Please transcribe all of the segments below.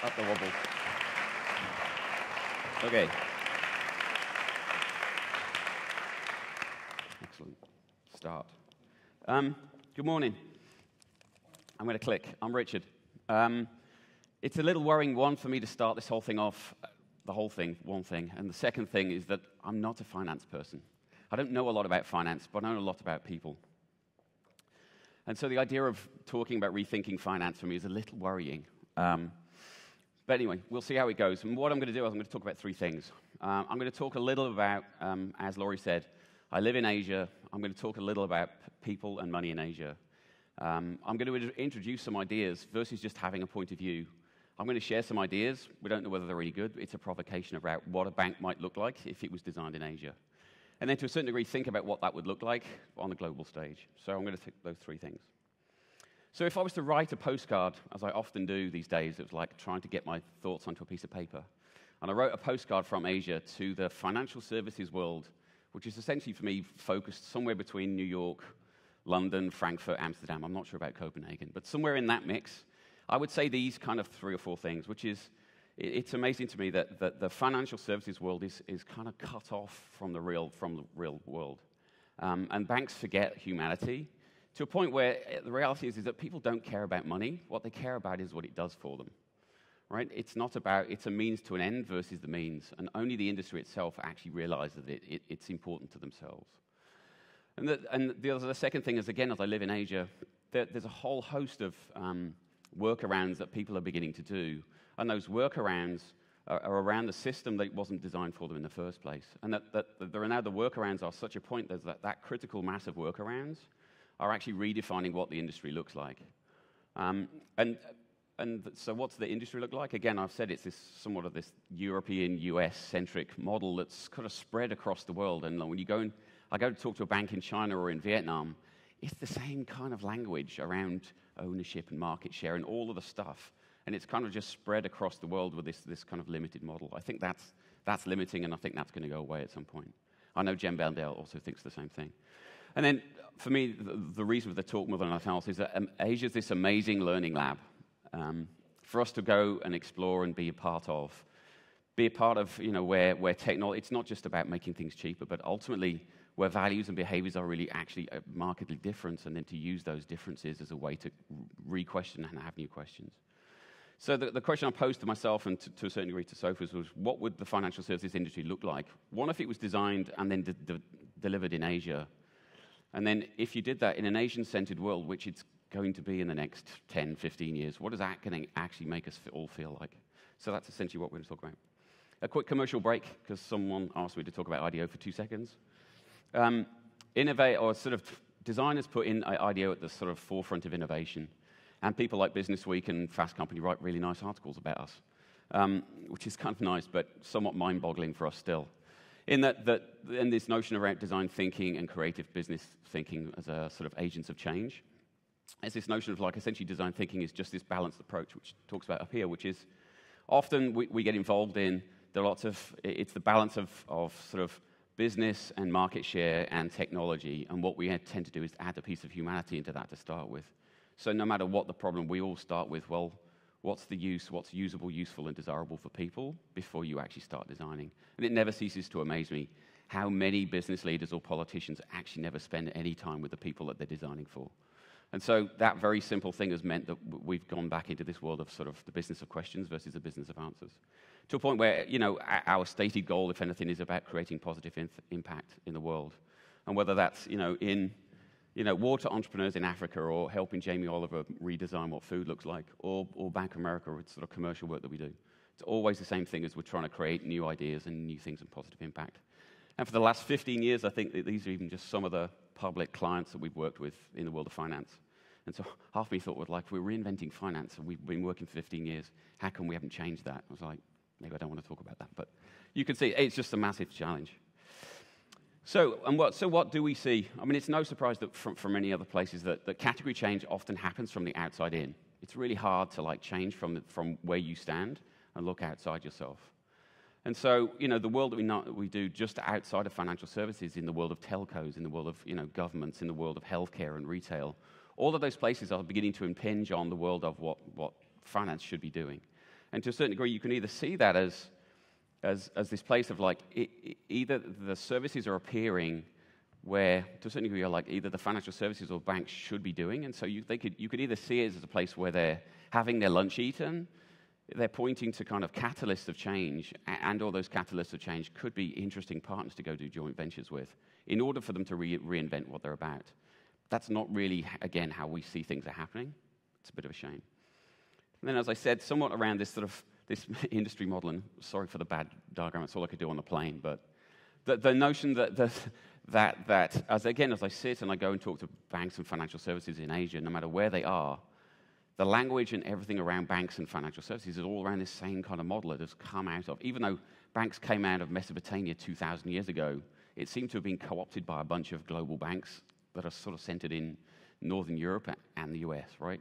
Up the wobble. Okay. Excellent. Start. Good morning. I'm going to click. I'm Richard. It's a little worrying, one, for me to start this whole thing off, one thing. And the second thing is that I'm not a finance person. I don't know a lot about finance, but I know a lot about people. And so the idea of talking about rethinking finance for me is a little worrying. But anyway, we'll see how it goes. And what I'm going to do is I'm going to talk about three things. I'm going to talk a little about, as Laurie said, I live in Asia. I'm going to talk a little about people and money in Asia. I'm going to introduce some ideas versus just having a point of view. I'm going to share some ideas. We don't know whether they're any good. It's a provocation about what a bank might look like if it was designed in Asia. And then to a certain degree, think about what that would look like on the global stage. So I'm going to take those three things. So if I was to write a postcard, as I often do these days, it was like trying to get my thoughts onto a piece of paper. And I wrote a postcard from Asia to the financial services world, which is essentially, for me, focused somewhere between New York, London, Frankfurt, Amsterdam. I'm not sure about Copenhagen, but somewhere in that mix, I would say these kind of three or four things, which is, it's amazing to me that the financial services world is kind of cut off from the real world. And banks forget humanity, to a point where the reality is that people don't care about money. What they care about is what it does for them, right? It's a means to an end versus the means, and only the industry itself actually realizes that it's important to themselves. And the second thing is, again, as I live in Asia, there's a whole host of workarounds that people are beginning to do, and those workarounds are around the system that wasn't designed for them in the first place. And that there are now the workarounds are such a point that critical mass of workarounds are actually redefining what the industry looks like. So what's the industry look like? Again, I've said it's somewhat of this European, US-centric model that's kind of spread across the world. And when I go to talk to a bank in China or in Vietnam, it's the same kind of language around ownership and market share and all of the stuff. And it's kind of just spread across the world with this kind of limited model. I think that's limiting, and I think that's going to go away at some point. I know Jen Bendell also thinks the same thing. And then, for me, the reason for the talk more than anything else is that Asia is this amazing learning lab for us to go and explore and be a part of. Be a part of, where technology, it's not just about making things cheaper, but ultimately where values and behaviors are really actually markedly different, and then to use those differences as a way to re-question and have new questions. So the question I posed to myself and to a certain degree to Sophus was, what would the financial services industry look like? One, if it was designed and then delivered in Asia. And then if you did that in an Asian-centered world, which it's going to be in the next 10, 15 years, what is that going to actually make us all feel like? So that's essentially what we're going to talk about. A quick commercial break, because someone asked me to talk about IDEO for 2 seconds. Designers put in IDEO at the sort of forefront of innovation. And people like Businessweek and Fast Company write really nice articles about us, which is kind of nice, but somewhat mind-boggling for us still. In this notion around design thinking and creative business thinking as a sort of agents of change, it's this notion of essentially design thinking is just this balanced approach, which talks about up here, which is often we get involved in it's the balance of sort of business and market share and technology, and what we tend to do is add a piece of humanity into that to start with. So no matter what the problem, we all start with, well, what's the use, what's usable, useful, and desirable for people before you actually start designing. And it never ceases to amaze me how many business leaders or politicians actually never spend any time with the people that they're designing for. And so that very simple thing has meant that we've gone back into this world of sort of the business of questions versus the business of answers. To a point where, our stated goal, if anything, is about creating positive impact in the world. And whether that's, in water entrepreneurs in Africa, or helping Jamie Oliver redesign what food looks like, or Bank of America, or sort of commercial work that we do. It's always the same thing as we're trying to create new ideas and new things and positive impact. And for the last 15 years, I think that these are even just some of the public clients that we've worked with in the world of finance. And so half of me thought, we're reinventing finance, and we've been working for 15 years. How come we haven't changed that? I was like, maybe I don't want to talk about that. But you can see it's just a massive challenge. So what do we see? I mean, it's no surprise that from many other places that category change often happens from the outside in. It's really hard to change from where you stand and look outside yourself. And so, the world that we do just outside of financial services, in the world of telcos, in the world of governments, in the world of healthcare and retail, all of those places are beginning to impinge on the world of what finance should be doing. And to a certain degree, you can either see that as this place of like, either the services are appearing where, to a certain degree, you're like either the financial services or banks should be doing. And so you could either see it as a place where they're having their lunch eaten, they're pointing to kind of catalysts of change, and all those catalysts of change could be interesting partners to go do joint ventures with in order for them to reinvent what they're about. That's not really, again, how we see things are happening. It's a bit of a shame. And then, as I said, somewhat around this sort of this industry model, and sorry for the bad diagram, that's all I could do on the plane, but the notion that as I sit and I go and talk to banks and financial services in Asia, no matter where they are, the language and everything around banks and financial services is all around this same kind of model it has come out of. Even though banks came out of Mesopotamia 2,000 years ago, it seemed to have been co-opted by a bunch of global banks that are sort of centered in Northern Europe and the US, right?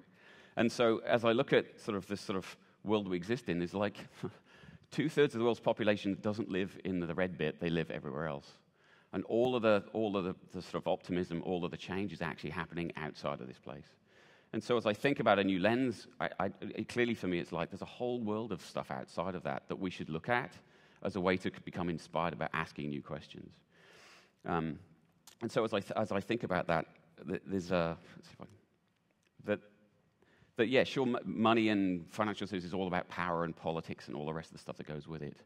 And so as I look at sort of this sort of world we exist in, there's like 2/3 of the world's population doesn't live in the red bit, they live everywhere else. And all of the sort of optimism, all of the change is actually happening outside of this place. And so as I think about a new lens, clearly for me it's like there's a whole world of stuff outside of that we should look at as a way to become inspired about asking new questions. And so as I think about that, there's sure, money and financial services is all about power and politics and all the rest of the stuff that goes with it.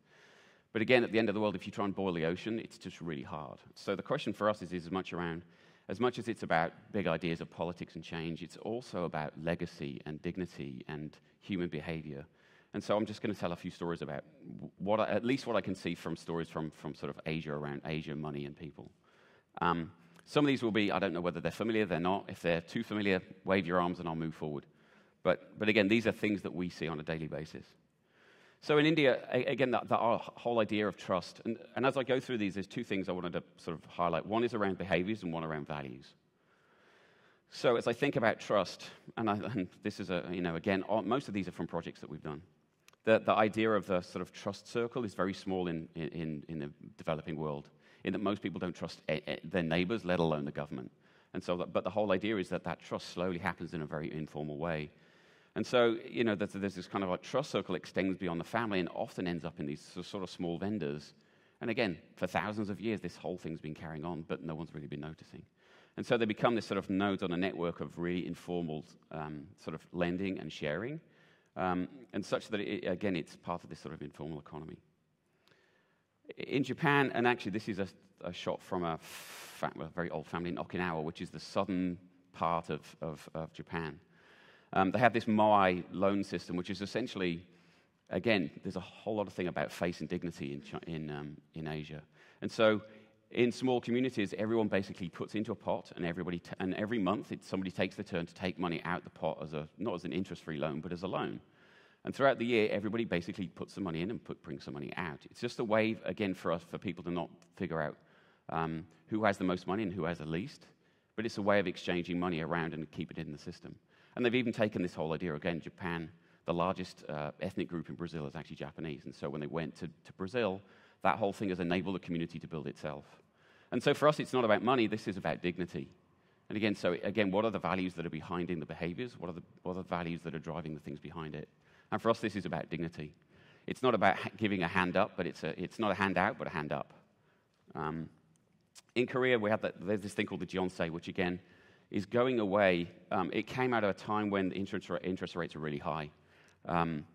But again, at the end of the world, if you try and boil the ocean, it's just really hard. So the question for us is as much as it's about big ideas of politics and change, it's also about legacy and dignity and human behavior. And so I'm just going to tell a few stories about at least what I can see from stories from sort of Asia, around Asia, money and people. Some of these will be, I don't know whether they're familiar, they're not. If they're too familiar, wave your arms and I'll move forward. But again, these are things that we see on a daily basis. So in India, again, the whole idea of trust. And as I go through these, there's two things I wanted to sort of highlight. One is around behaviors and one around values. So as I think about trust, and this is again, most of these are from projects that we've done. The idea of the sort of trust circle is very small in the developing world, in that most people don't trust their neighbors, let alone the government. And so, but the whole idea is that trust slowly happens in a very informal way. And so, there's this kind of like trust circle extends beyond the family and often ends up in these sort of small vendors. And again, for thousands of years, this whole thing's been carrying on, but no one's really been noticing. And so they become this sort of nodes on a network of really informal sort of lending and sharing, and such that, it's part of this sort of informal economy. In Japan, and actually this is a shot from a very old family in Okinawa, which is the southern part of Japan. They have this Moai loan system, which is essentially, again, there's a whole lot of thing about face and dignity in Asia. And so in small communities, everyone basically puts into a pot, and every month somebody takes the turn to take money out the pot not as an interest-free loan, but as a loan. And throughout the year, everybody basically puts some money in and brings some money out. It's just a way, again, for people to not figure out who has the most money and who has the least, but it's a way of exchanging money around and keep it in the system. And they've even taken this whole idea, again, Japan, the largest ethnic group in Brazil is actually Japanese. And so when they went to Brazil, that whole thing has enabled the community to build itself. And so for us, it's not about money, this is about dignity. And again, what are the values that are behind the behaviors? What are the values that are driving the things behind it? And for us, this is about dignity. It's not about giving a hand up, but it's not a hand out, but a hand up. In Korea, there's this thing called the Jeonsei, which again is going away. It came out of a time when interest rates are really high. And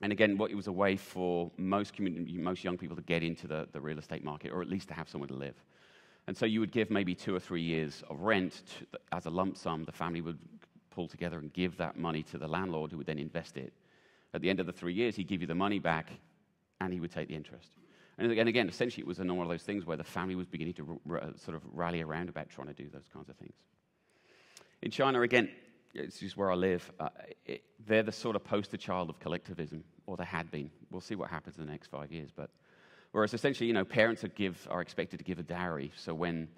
again, it was a way for most young people to get into the real estate market, or at least to have somewhere to live. And so you would give maybe 2 or 3 years of rent as a lump sum. The family would pull together and give that money to the landlord, who would then invest it. At the end of the 3 years, he'd give you the money back, and he would take the interest. And again, essentially, it was one of those things where the family was beginning to sort of rally around about trying to do those kinds of things. In China, again, it's just where I live, they're the sort of poster child of collectivism, or they had been. We'll see what happens in the next 5 years. But whereas essentially, parents are expected to give a dowry. So when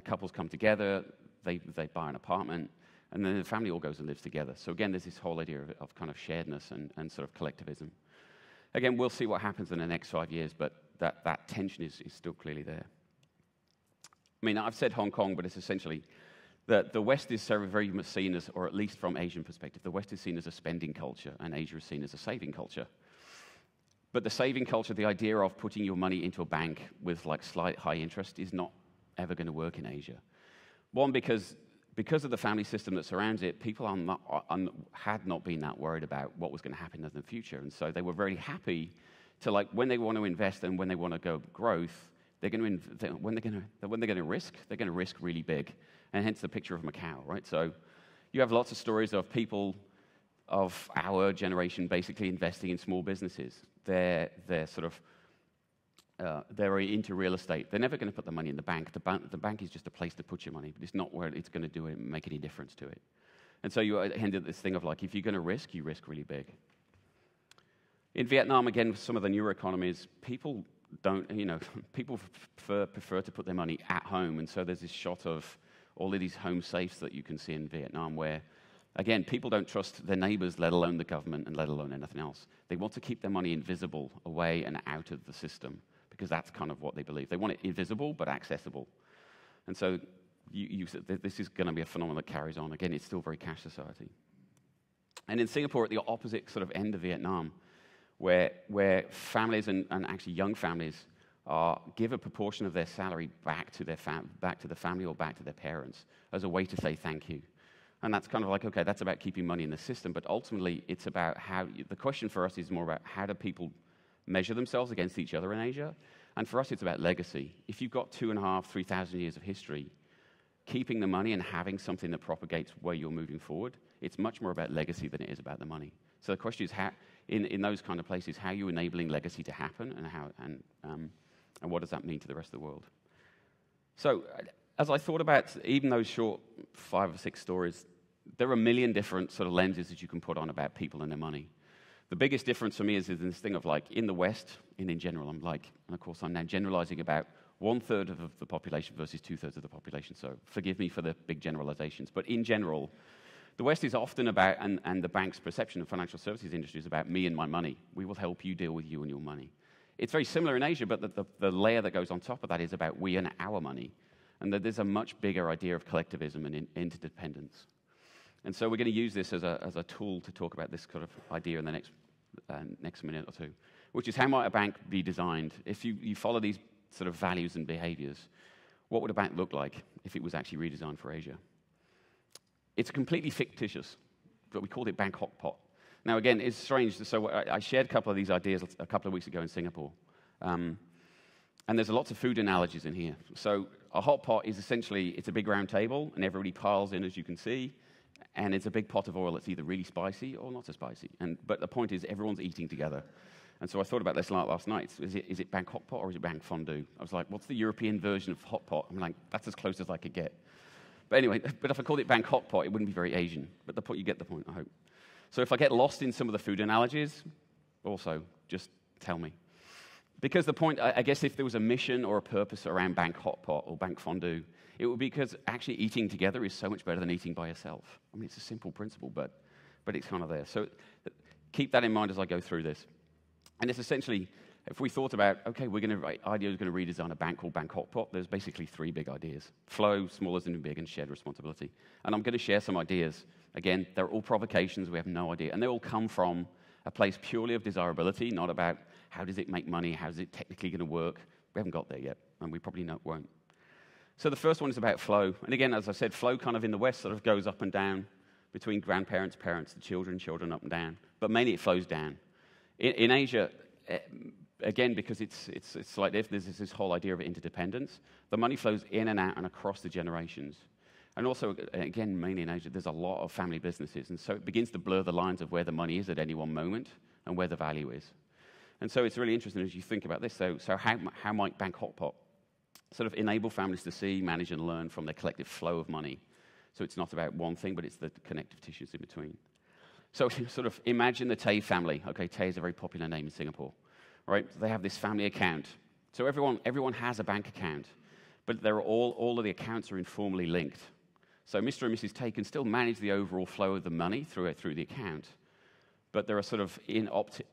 couples come together, they buy an apartment, and then the family all goes and lives together. So again, there's this whole idea of kind of sharedness and sort of collectivism. Again, we'll see what happens in the next 5 years, but that tension is still clearly there. I mean, I've said Hong Kong, but it's essentially that the West is very much seen as, or at least from Asian perspective, the West is seen as a spending culture, and Asia is seen as a saving culture. But the saving culture, the idea of putting your money into a bank with like slight high interest, is not ever going to work in Asia. One, because of the family system that surrounds it, people had not been that worried about what was going to happen in the future. And so they were very happy to, like, when they want to invest and when they want to go growth, when they're going to risk really big. And hence the picture of Macau, right? So you have lots of stories of people of our generation basically investing in small businesses. They're into real estate. They're never going to put the money in the bank. The bank is just a place to put your money, but it's not where it's going to do it and make any difference to it. And so you end up this thing of like, if you're going to risk, you risk really big. In Vietnam, again, with some of the newer economies, people prefer to put their money at home. And so there's this shot of all of these home safes that you can see in Vietnam where, again, people don't trust their neighbors, let alone the government, and let alone anything else. They want to keep their money invisible, away and out of the system, because that's kind of what they believe. They want it invisible but accessible. And so this is going to be a phenomenon that carries on. Again, it's still very cash society. And in Singapore, at the opposite sort of end of Vietnam, where families and actually young families give a proportion of their salary back to the family or back to their parents as a way to say thank you. And that's kind of like, okay, that's about keeping money in the system, but ultimately it's about the question for us is more about how do people measure themselves against each other in Asia? And for us, it's about legacy. If you've got 2,500, 3,000 years of history, keeping the money and having something that propagates where you're moving forward, it's much more about legacy than it is about the money. So the question is, how, in those kind of places, how are you enabling legacy to happen, and what does that mean to the rest of the world? So as I thought about even those short 5 or 6 stories, there are a million different sort of lenses that you can put on about people and their money. The biggest difference for me is this thing of like, in the West, and in general, and of course I'm now generalizing about 1/3 of the population versus 2/3 of the population, so forgive me for the big generalizations. But in general, the West is often about, and the bank's perception of financial services industry is about me and my money. We will help you deal with you and your money. It's very similar in Asia, but the layer that goes on top of that is about we and our money. And that there's a much bigger idea of collectivism and interdependence. And so we're going to use this as a tool to talk about this kind of idea in the next minute or two, which is how might a bank be designed? If you follow these sort of values and behaviors, what would a bank look like if it was actually redesigned for Asia? It's completely fictitious, but we called it Bank Hot Pot. Now, again, it's strange. So I shared a couple of these ideas a couple of weeks ago in Singapore. And there's lots of food analogies in here. So a hot pot is essentially, it's a big round table, and everybody piles in, as you can see, and it's a big pot of oil that's either really spicy or not so spicy. But the point is, everyone's eating together. And so I thought about this last night. Is it Bank Hot Pot or is it Bank Fondue? I was like, what's the European version of hot pot? I'm like, that's as close as I could get. But anyway, if I called it Bank Hot Pot, it wouldn't be very Asian. But you get the point, I hope. So if I get lost in some of the food analogies, also, just tell me. Because the point, I guess if there was a mission or a purpose around Bank Hot Pot or Bank Fondue, it would be because actually eating together is so much better than eating by yourself. I mean, it's a simple principle, but it's kind of there. So keep that in mind as I go through this. And it's essentially, if we thought about, okay, IDEO is going to redesign a bank called Bank Hot Pot, there's basically 3 big ideas. Flow, small as in big, and shared responsibility. And I'm going to share some ideas. Again, they're all provocations, we have no idea. And they all come from a place purely of desirability, not about how does it make money, how is it technically going to work. We haven't got there yet, and we probably won't. So the first one is about flow. And again, as I said, flow kind of in the West sort of goes up and down between grandparents, parents, the children up and down. But mainly it flows down. In Asia, again, because it's like if there's this whole idea of interdependence, the money flows in and out and across the generations. And also, again, mainly in Asia, there's a lot of family businesses. And so it begins to blur the lines of where the money is at any one moment and where the value is. And so it's really interesting as you think about this. So how might Bank Hot Pot sort of enable families to see, manage, and learn from their collective flow of money? So it's not about one thing, but it's the connective tissues in between. So sort of imagine the Tay family. Okay, Tay is a very popular name in Singapore, right? They have this family account. So everyone has a bank account, but they're all of the accounts are informally linked. So Mr. and Mrs. Tay can still manage the overall flow of the money through the account, but there are sort of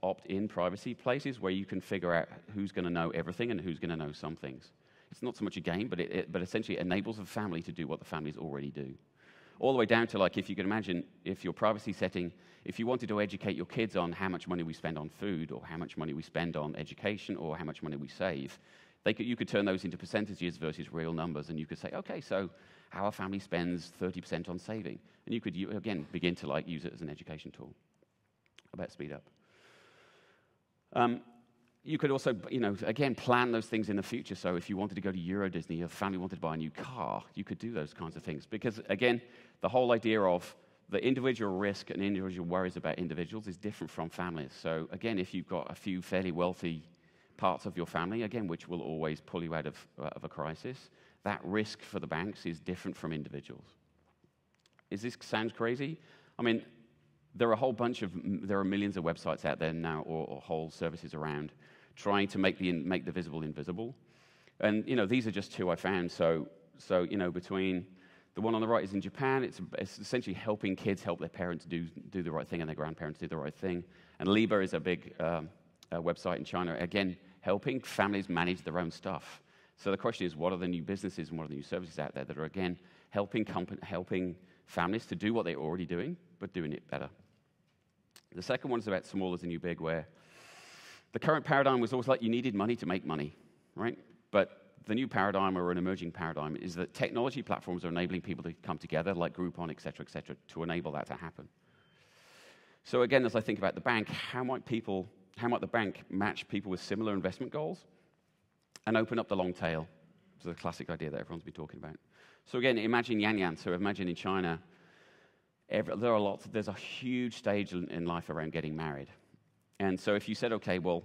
opt-in privacy places where you can figure out who's going to know everything and who's going to know some things. It's not so much a game, but essentially it enables the family to do what the families already do. All the way down to, like, if you can imagine, if your privacy setting, if you wanted to educate your kids on how much money we spend on food, or how much money we spend on education, or how much money we save, you could turn those into percentages versus real numbers, and you could say, okay, so our family spends 30% on saving. And you could, again, begin to, like, use it as an education tool. I better speed up. You could also, again, plan those things in the future. So if you wanted to go to Euro Disney, your family wanted to buy a new car, you could do those kinds of things. Because, again, the whole idea of the individual risk and individual worries about individuals is different from families. So, again, if you've got a few fairly wealthy parts of your family, again, which will always pull you out of a crisis, that risk for the banks is different from individuals. Is this sounds crazy? I mean, there are millions of websites out there now, or whole services around, trying to make the visible invisible. And, these are just two I found. So between the one on the right is in Japan. It's essentially helping kids help their parents do the right thing and their grandparents do the right thing. And Liba is a big website in China, again, helping families manage their own stuff. So the question is, what are the new businesses and what are the new services out there that are, again, helping families to do what they're already doing, but doing it better? The second one is about small is the new big, where the current paradigm was always like you needed money to make money, right? But the new paradigm, or an emerging paradigm, is that technology platforms are enabling people to come together, like Groupon, et cetera, to enable that to happen. So again, as I think about the bank, how might the bank match people with similar investment goals and open up the long tail? It's the classic idea that everyone's been talking about. So again, imagine Yan Yan. So imagine in China, there's a huge stage in life around getting married. And so if you said, okay, well,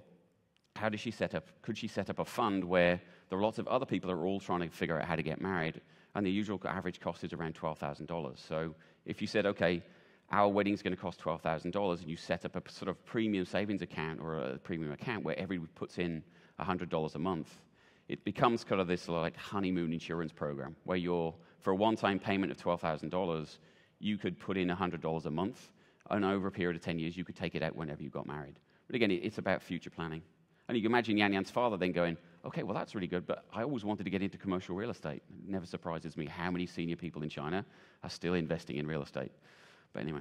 could she set up a fund where there are lots of other people that are all trying to figure out how to get married, and the usual average cost is around $12,000. So if you said, okay, our wedding's going to cost $12,000, and you set up a sort of premium savings account or a premium account where everyone puts in $100 a month, it becomes kind of this like honeymoon insurance program where for a one-time payment of $12,000, you could put in $100 a month, and over a period of 10 years, you could take it out whenever you got married. But again, it's about future planning. And you can imagine Yan Yan's father then going, okay, well, that's really good, but I always wanted to get into commercial real estate. It never surprises me how many senior people in China are still investing in real estate. But anyway,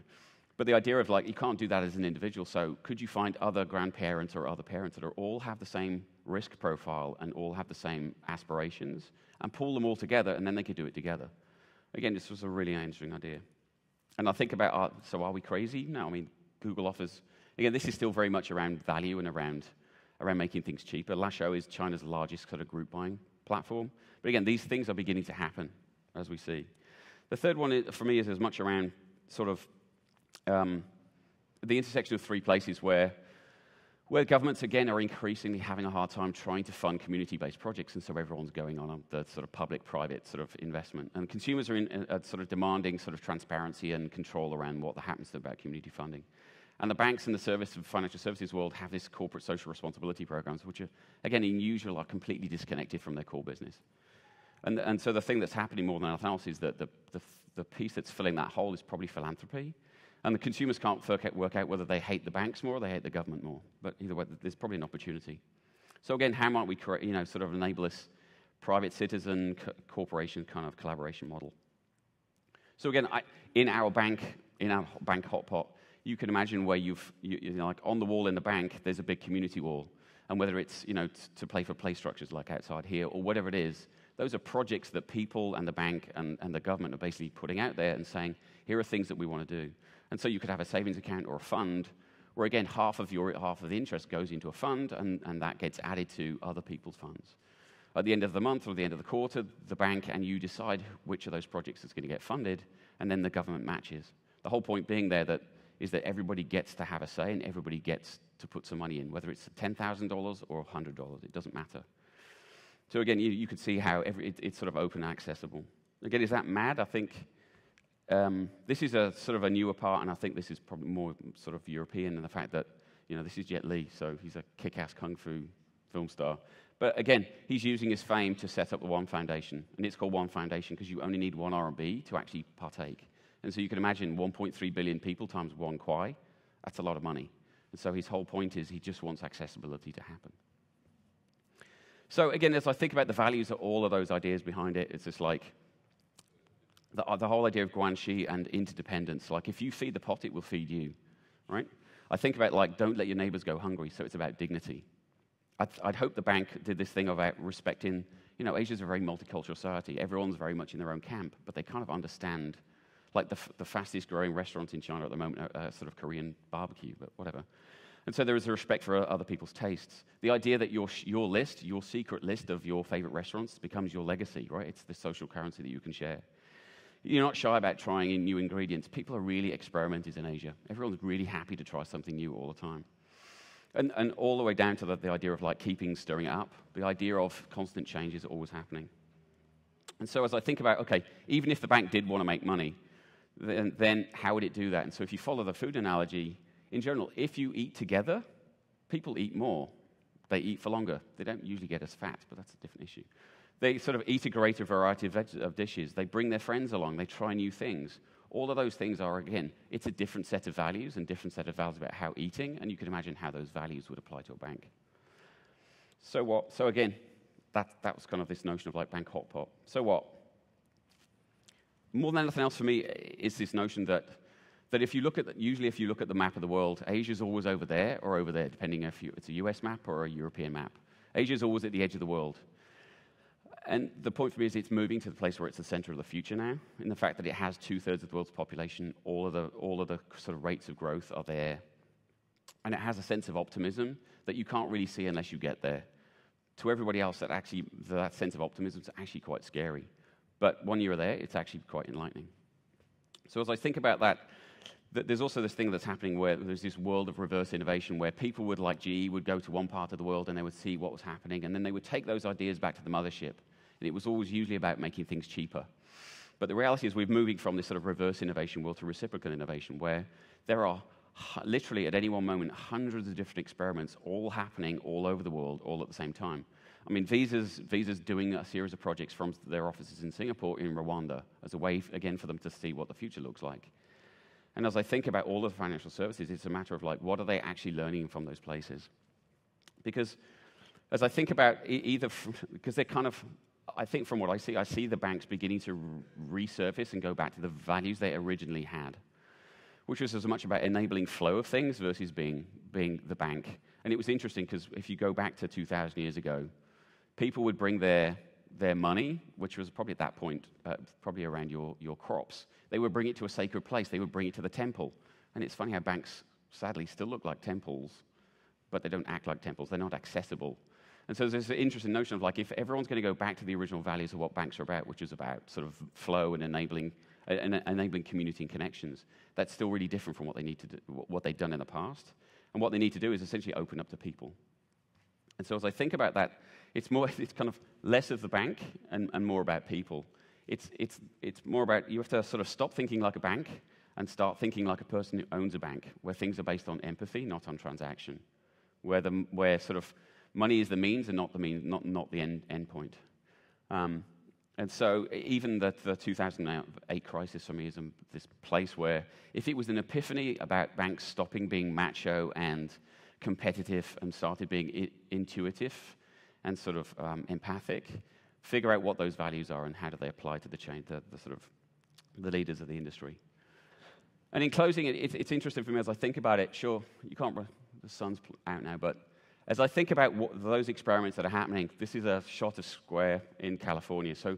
the idea of, like, you can't do that as an individual, so could you find other grandparents or other parents that all have the same risk profile and all have the same aspirations, and pull them all together, and then they could do it together? Again, this was a really interesting idea. And I think about, so are we crazy? No, I mean, Google offers, again, this is still very much around value and around making things cheaper. Lasho is China's largest sort of group buying platform. But again, these things are beginning to happen, as we see. The third one, for me, is as much around sort of the intersection of three places where governments, again, are increasingly having a hard time trying to fund community-based projects, and so everyone's going on the sort of public-private sort of investment. And consumers are sort of demanding sort of transparency and control around what happens about community funding. And the banks and the financial services world have this corporate social responsibility programs, which are, again, in usual, are completely disconnected from their core business. And so the thing that's happening more than anything else is that the piece that's filling that hole is probably philanthropy. And the consumers can't work out whether they hate the banks more or they hate the government more. But either way, there's probably an opportunity. So again, how might we sort of enable this private citizen corporation kind of collaboration model? So again, in our bank hotpot, you can imagine where like on the wall in the bank, there's a big community wall. And whether it's, to play structures like outside here or whatever it is, those are projects that people and the bank and the government are basically putting out there and saying, here are things that we want to do. And so you could have a savings account or a fund where, again, half of the interest goes into a fund and that gets added to other people's funds. At the end of the month or the end of the quarter, the bank and you decide which of those projects is going to get funded, and then the government matches. The whole point being there is that everybody gets to have a say and everybody gets to put some money in, whether it's $10,000 or $100, it doesn't matter. So again, you could see how it's sort of open and accessible. Again, is that mad? I think this is a sort of a newer part, and I think this is probably more sort of European in the fact that, this is Jet Li, so he's a kick-ass kung fu film star. But again, he's using his fame to set up the One Foundation, and it's called One Foundation because you only need one RMB to actually partake. And so you can imagine 1.3 billion people times one kwai, that's a lot of money. And so his whole point is he just wants accessibility to happen. So again, as I think about the values of all of those ideas behind it, it's just like the whole idea of guanxi and interdependence. Like, if you feed the pot, it will feed you, right? I think about, like, don't let your neighbors go hungry, so it's about dignity. I'd hope the bank did this thing about respecting, Asia's a very multicultural society. Everyone's very much in their own camp, but they kind of understand, like the fastest growing restaurant in China at the moment, sort of Korean barbecue, but whatever. And so there is a respect for other people's tastes. The idea that your list, your secret list of your favorite restaurants becomes your legacy, right? It's the social currency that you can share. You're not shy about trying new ingredients. People are really experimenters in Asia. Everyone's really happy to try something new all the time. And all the way down to the idea of, like, stirring it up. The idea of constant change is always happening. And so as I think about, okay, even if the bank did want to make money, then how would it do that? And so if you follow the food analogy, in general, if you eat together, people eat more. They eat for longer. They don't usually get as fat, but that's a different issue. They sort of eat a greater variety of dishes. They bring their friends along. They try new things. All of those things are, again, it's a different set of values and different set of values about how eating, and you can imagine how those values would apply to a bank. So what? So again, that was kind of this notion of, like, bank hot pot. So what? More than anything else for me is this notion that if you look at the map of the world, Asia's always over there or over there, depending if it's a US map or a European map. Asia's always at the edge of the world. And the point for me is it's moving to the place where it's the center of the future now, in the fact that it has 2/3 of the world's population, all of the sort of rates of growth are there. And it has a sense of optimism that you can't really see unless you get there. To everybody else, that sense of optimism is actually quite scary. But when you're there, it's actually quite enlightening. So as I think about that, there's also this thing that's happening where there's this world of reverse innovation where people would, like GE, would go to one part of the world and they would see what was happening, and then they would take those ideas back to the mothership. And it was always usually about making things cheaper. But the reality is we're moving from this sort of reverse innovation world to reciprocal innovation, where there are literally at any one moment hundreds of different experiments all happening all over the world, all at the same time. I mean, Visa's doing a series of projects from their offices in Singapore in Rwanda as a way, again, for them to see what the future looks like. And as I think about all of the financial services, it's a matter of, like, what are they actually learning from those places? Because as I think about because they're kind of, I think from what I see the banks beginning to resurface and go back to the values they originally had, which was as much about enabling flow of things versus being the bank. And it was interesting because if you go back to 2,000 years ago, people would bring their money, which was probably at that point, probably around your crops. They would bring it to a sacred place. They would bring it to the temple. And it's funny how banks, sadly, still look like temples, but they don't act like temples. They're not accessible. And so there's an interesting notion of, like, if everyone's going to go back to the original values of what banks are about, which is about sort of flow and enabling community and connections, that's still really different from what they need to do, what they've done in the past. And what they need to do is essentially open up to people. And so as I think about that, it's kind of less of the bank and more about people. It's more about, you have to sort of stop thinking like a bank and start thinking like a person who owns a bank, where things are based on empathy, not on transaction, where sort of money is the means and not the end point. And so even the 2008 crisis for me is this place where if it was an epiphany about banks stopping being macho and competitive and started being intuitive and sort of empathic, figure out what those values are and how do they apply to the sort of the leaders of the industry. And in closing, it's interesting for me as I think about it. Sure, you can't. The sun's out now, but as I think about those experiments that are happening, this is a shot of Square in California. So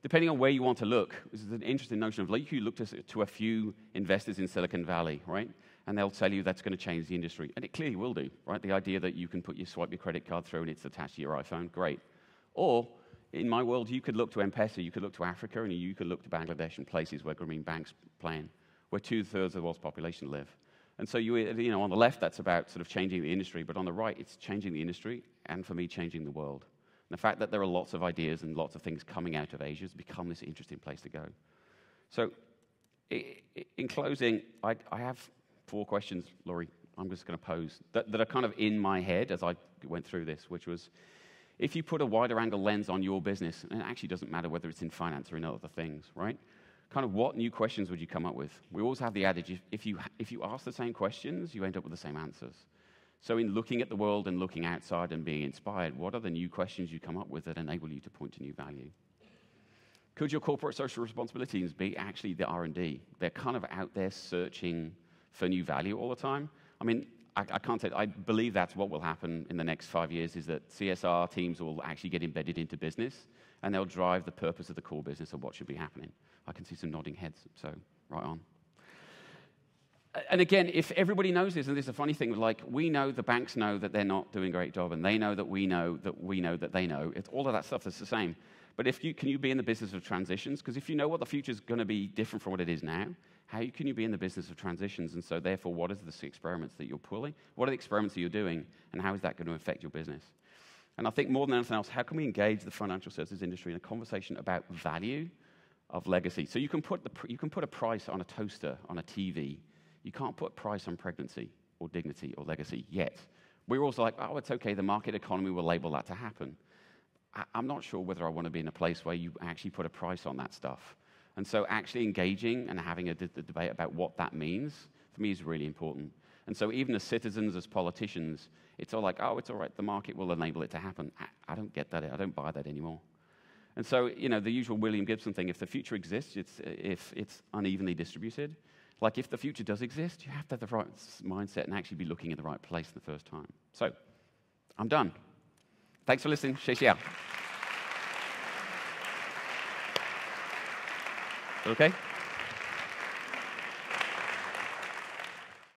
depending on where you want to look, this is an interesting notion of, like, you look to a few investors in Silicon Valley, right? And they'll tell you that's going to change the industry. And it clearly will do, right? The idea that you can swipe your credit card through and it's attached to your iPhone, great. Or, in my world, you could look to M-Pesa, you could look to Africa, and you could look to Bangladesh and places where Grameen Bank's playing, where 2/3 of the world's population live. And so, on the left, that's about sort of changing the industry, but on the right, it's changing the industry, and for me, changing the world. And the fact that there are lots of ideas and lots of things coming out of Asia has become this interesting place to go. So, in closing, I have 4 questions, Laurie, I'm just going to pose, that are kind of in my head as I went through this, which was, if you put a wider angle lens on your business, and it actually doesn't matter whether it's in finance or in other things, right? Kind of what new questions would you come up with? We always have the adage, if you ask the same questions, you end up with the same answers. So in looking at the world and looking outside and being inspired, what are the new questions you come up with that enable you to point to new value? Could your corporate social responsibility teams be actually the R&D? They're kind of out there searching for new value all the time. I mean, I can't say, I believe that's what will happen in the next 5 years, is that CSR teams will actually get embedded into business, and they'll drive the purpose of the core business of what should be happening. I can see some nodding heads, so right on. And again, if everybody knows this, and this is a funny thing, like we know the banks know that they're not doing a great job, and they know that we know that they know. It's all of that stuff that's the same. But can you be in the business of transitions? Because if you know what the future is going to be different from what it is now, how can you be in the business of transitions? And so therefore, what are the experiments that you're pulling? What are the experiments that you're doing? And how is that going to affect your business? And I think more than anything else, how can we engage the financial services industry in a conversation about value of legacy? So you can put a price on a toaster, on a TV. You can't put a price on pregnancy or dignity or legacy yet. We're also like, oh, it's okay, the market economy will enable that to happen. I'm not sure whether I want to be in a place where you actually put a price on that stuff. And so actually engaging and having a debate about what that means, for me, is really important. And so even as citizens, as politicians, it's all like, oh, it's all right, the market will enable it to happen. I don't get that. I don't buy that anymore. And so, the usual William Gibson thing, if the future exists, if it's unevenly distributed, like if the future does exist, you have to have the right mindset and actually be looking in the right place the first time. So, I'm done. Thanks for listening. 谢谢. Okay?